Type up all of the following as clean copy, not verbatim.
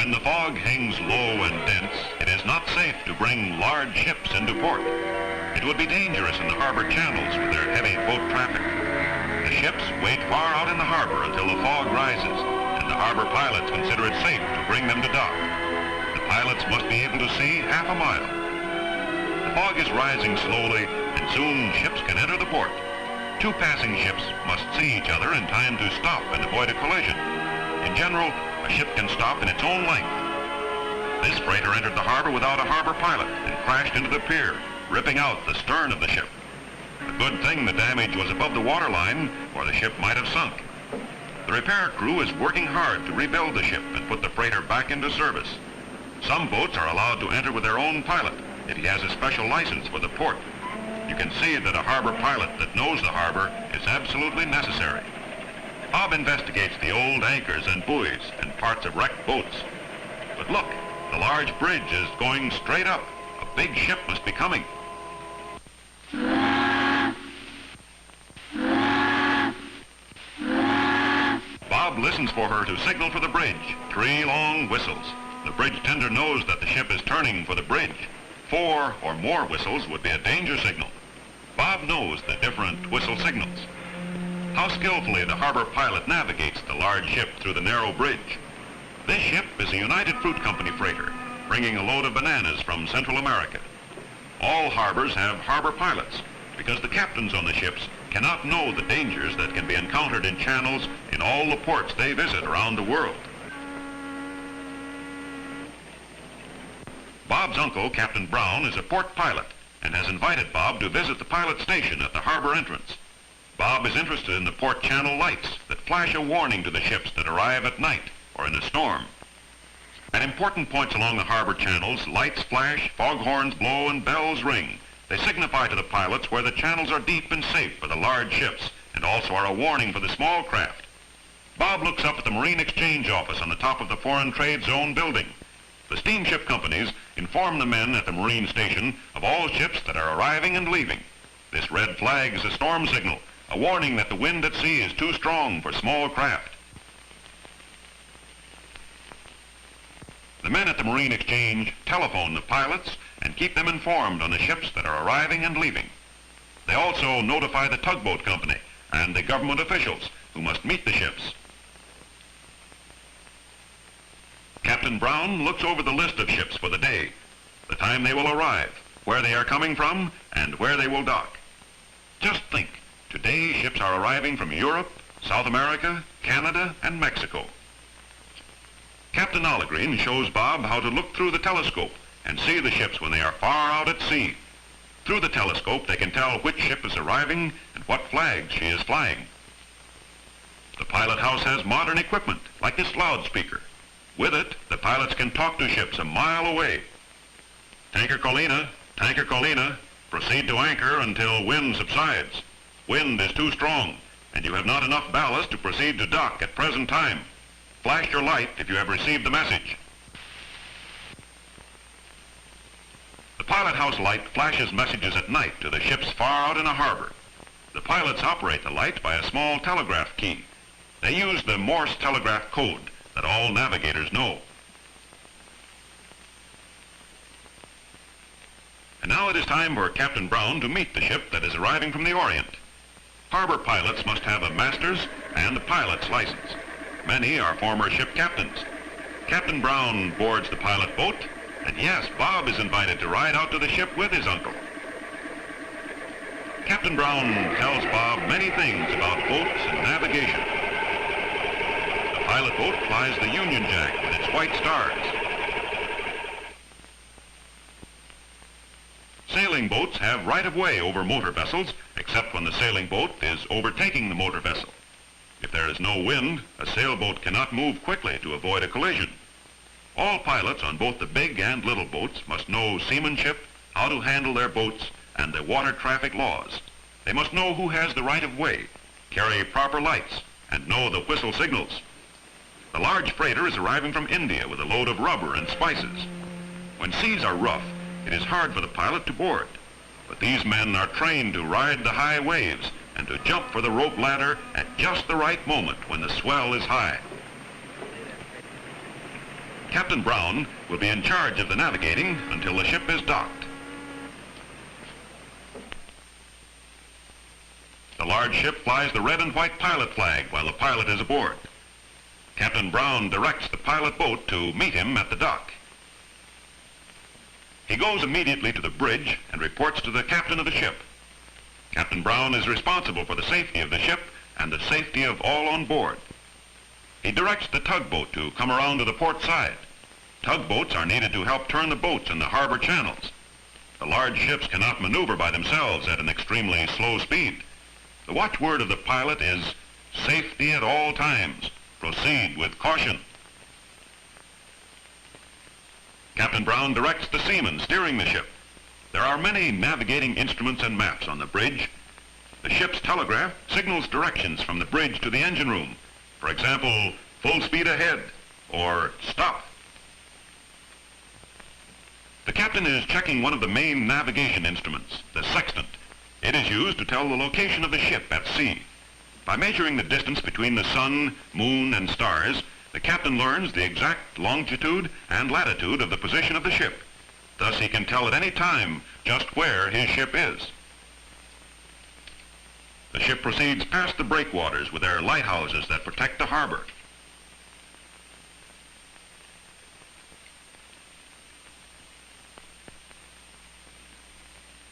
When the fog hangs low and dense, it is not safe to bring large ships into port. It would be dangerous in the harbor channels with their heavy boat traffic. The ships wait far out in the harbor until the fog rises, and the harbor pilots consider it safe to bring them to dock. The pilots must be able to see half a mile. The fog is rising slowly, and soon ships can enter the port. Two passing ships must see each other in time to stop and avoid a collision. In general, a ship can stop in its own length. This freighter entered the harbor without a harbor pilot and crashed into the pier, ripping out the stern of the ship. A good thing the damage was above the waterline, or the ship might have sunk. The repair crew is working hard to rebuild the ship and put the freighter back into service. Some boats are allowed to enter with their own pilot if he has a special license for the port. You can see that a harbor pilot that knows the harbor is absolutely necessary. Bob investigates the old anchors and buoys and parts of wrecked boats. But look, the large bridge is going straight up. A big ship must be coming. Bob listens for her to signal for the bridge. 3 long whistles. The bridge tender knows that the ship is turning for the bridge. 4 or more whistles would be a danger signal. Bob knows the different whistle signals. How skillfully the harbor pilot navigates the large ship through the narrow bridge. This ship is a United Fruit Company freighter, bringing a load of bananas from Central America. All harbors have harbor pilots because the captains on the ships cannot know the dangers that can be encountered in channels in all the ports they visit around the world. Bob's uncle, Captain Brown, is a port pilot and has invited Bob to visit the pilot station at the harbor entrance. Bob is interested in the port channel lights that flash a warning to the ships that arrive at night or in a storm. At important points along the harbor channels, lights flash, foghorns blow, and bells ring. They signify to the pilots where the channels are deep and safe for the large ships, and also are a warning for the small craft. Bob looks up at the Marine Exchange Office on the top of the Foreign Trade Zone building. The steamship companies inform the men at the Marine Station of all ships that are arriving and leaving. This red flag is a storm signal, a warning that the wind at sea is too strong for small craft. The men at the Marine Exchange telephone the pilots and keep them informed on the ships that are arriving and leaving. They also notify the tugboat company and the government officials who must meet the ships. Captain Brown looks over the list of ships for the day, the time they will arrive, where they are coming from, and where they will dock. Just think, today ships are arriving from Europe, South America, Canada, and Mexico. Captain Ollegreen shows Bob how to look through the telescope and see the ships when they are far out at sea. Through the telescope, they can tell which ship is arriving and what flag she is flying. The pilot house has modern equipment, like this loudspeaker. With it, the pilots can talk to ships a mile away. Tanker Colina, proceed to anchor until wind subsides. Wind is too strong, and you have not enough ballast to proceed to dock at present time. Flash your light if you have received the message. The pilot house light flashes messages at night to the ships far out in a harbor. The pilots operate the light by a small telegraph key. They use the Morse telegraph code that all navigators know. And now it is time for Captain Brown to meet the ship that is arriving from the Orient. Harbor pilots must have a master's and a pilot's license. Many are former ship captains. Captain Brown boards the pilot boat, and yes, Bob is invited to ride out to the ship with his uncle. Captain Brown tells Bob many things about boats and navigation. The pilot boat flies the Union Jack with its white stars. Sailing boats have right-of-way over motor vessels, except when the sailing boat is overtaking the motor vessel. If there is no wind, a sailboat cannot move quickly to avoid a collision. All pilots on both the big and little boats must know seamanship, how to handle their boats, and the water traffic laws. They must know who has the right-of-way, carry proper lights, and know the whistle signals. The large freighter is arriving from India with a load of rubber and spices. When seas are rough, it is hard for the pilot to board, but these men are trained to ride the high waves and to jump for the rope ladder at just the right moment when the swell is high. Captain Brown will be in charge of the navigating until the ship is docked. The large ship flies the red and white pilot flag while the pilot is aboard. Captain Brown directs the pilot boat to meet him at the dock. He goes immediately to the bridge and reports to the captain of the ship. Captain Brown is responsible for the safety of the ship and the safety of all on board. He directs the tugboat to come around to the port side. Tugboats are needed to help turn the boats in the harbor channels. The large ships cannot maneuver by themselves at an extremely slow speed. The watchword of the pilot is safety at all times. Proceed with caution. Captain Brown directs the seaman steering the ship. There are many navigating instruments and maps on the bridge. The ship's telegraph signals directions from the bridge to the engine room. For example, full speed ahead or stop. The captain is checking one of the main navigation instruments, the sextant. It is used to tell the location of the ship at sea. By measuring the distance between the sun, moon, and stars, the captain learns the exact longitude and latitude of the position of the ship. Thus he can tell at any time just where his ship is. The ship proceeds past the breakwaters with their lighthouses that protect the harbor.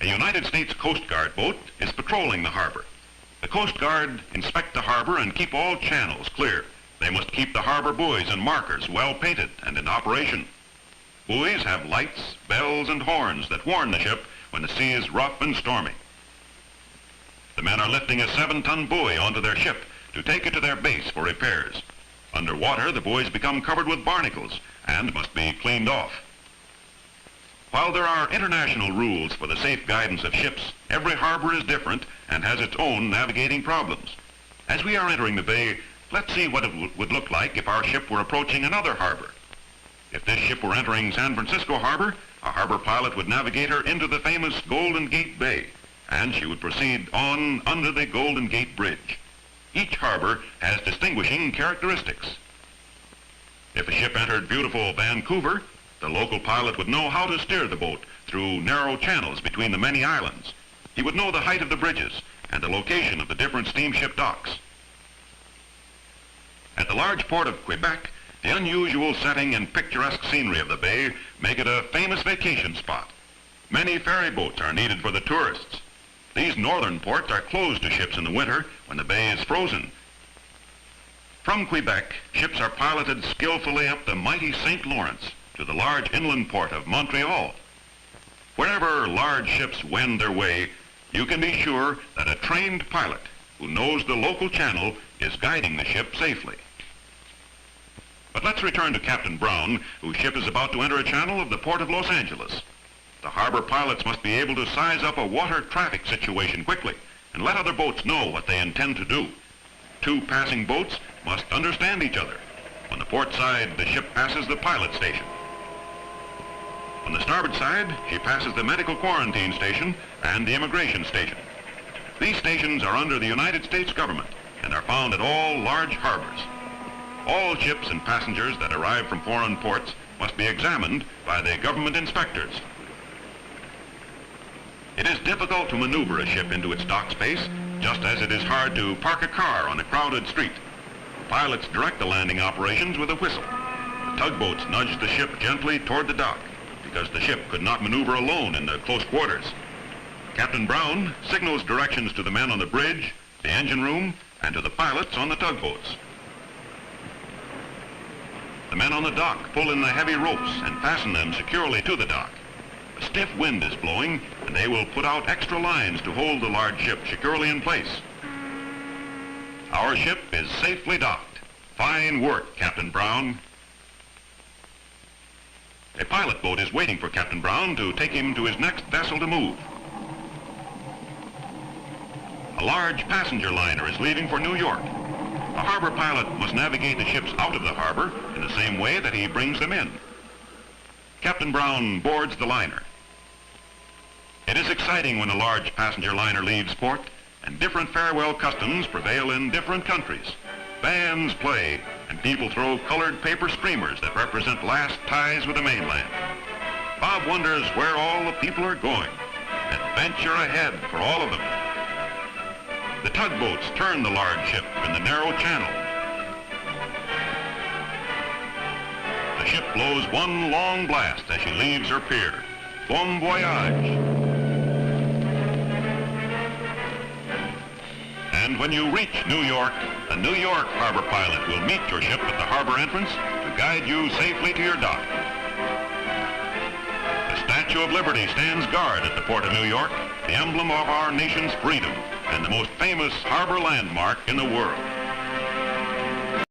A United States Coast Guard boat is patrolling the harbor. The Coast Guard inspect the harbor and keep all channels clear. They must keep the harbor buoys and markers well painted and in operation. Buoys have lights, bells, and horns that warn the ship when the sea is rough and stormy. The men are lifting a 7-ton buoy onto their ship to take it to their base for repairs. Underwater, the buoys become covered with barnacles and must be cleaned off. While there are international rules for the safe guidance of ships, every harbor is different and has its own navigating problems. As we are entering the bay, let's see what it would look like if our ship were approaching another harbor. If this ship were entering San Francisco Harbor, a harbor pilot would navigate her into the famous Golden Gate Bay, and she would proceed on under the Golden Gate Bridge. Each harbor has distinguishing characteristics. If a ship entered beautiful Vancouver, the local pilot would know how to steer the boat through narrow channels between the many islands. He would know the height of the bridges and the location of the different steamship docks. At the large port of Quebec, the unusual setting and picturesque scenery of the bay make it a famous vacation spot. Many ferry boats are needed for the tourists. These northern ports are closed to ships in the winter when the bay is frozen. From Quebec, ships are piloted skillfully up the mighty St. Lawrence to the large inland port of Montreal. Wherever large ships wend their way, you can be sure that a trained pilot who knows the local channel is guiding the ship safely. But let's return to Captain Brown, whose ship is about to enter a channel of the port of Los Angeles. The harbor pilots must be able to size up a water traffic situation quickly and let other boats know what they intend to do. Two passing boats must understand each other. On the port side, the ship passes the pilot station. On the starboard side, she passes the medical quarantine station and the immigration station. These stations are under the United States government and are found at all large harbors. All ships and passengers that arrive from foreign ports must be examined by the government inspectors. It is difficult to maneuver a ship into its dock space, just as it is hard to park a car on a crowded street. Pilots direct the landing operations with a whistle. The tugboats nudge the ship gently toward the dock, because the ship could not maneuver alone in the close quarters. Captain Brown signals directions to the men on the bridge, the engine room, and to the pilots on the tugboats. The men on the dock pull in the heavy ropes and fasten them securely to the dock. A stiff wind is blowing, and they will put out extra lines to hold the large ship securely in place. Our ship is safely docked. Fine work, Captain Brown. A pilot boat is waiting for Captain Brown to take him to his next vessel to move. A large passenger liner is leaving for New York. A harbor pilot must navigate the ships out of the harbor in the same way that he brings them in. Captain Brown boards the liner. It is exciting when a large passenger liner leaves port, and different farewell customs prevail in different countries. Bands play, and people throw colored paper streamers that represent last ties with the mainland. Bob wonders where all the people are going. Adventure ahead for all of them. The tugboats turn the large ship in the narrow channel. The ship blows one long blast as she leaves her pier. Bon voyage. And when you reach New York, a New York harbor pilot will meet your ship at the harbor entrance to guide you safely to your dock. The Statue of Liberty stands guard at the port of New York, the emblem of our nation's freedom and the most famous harbor landmark in the world.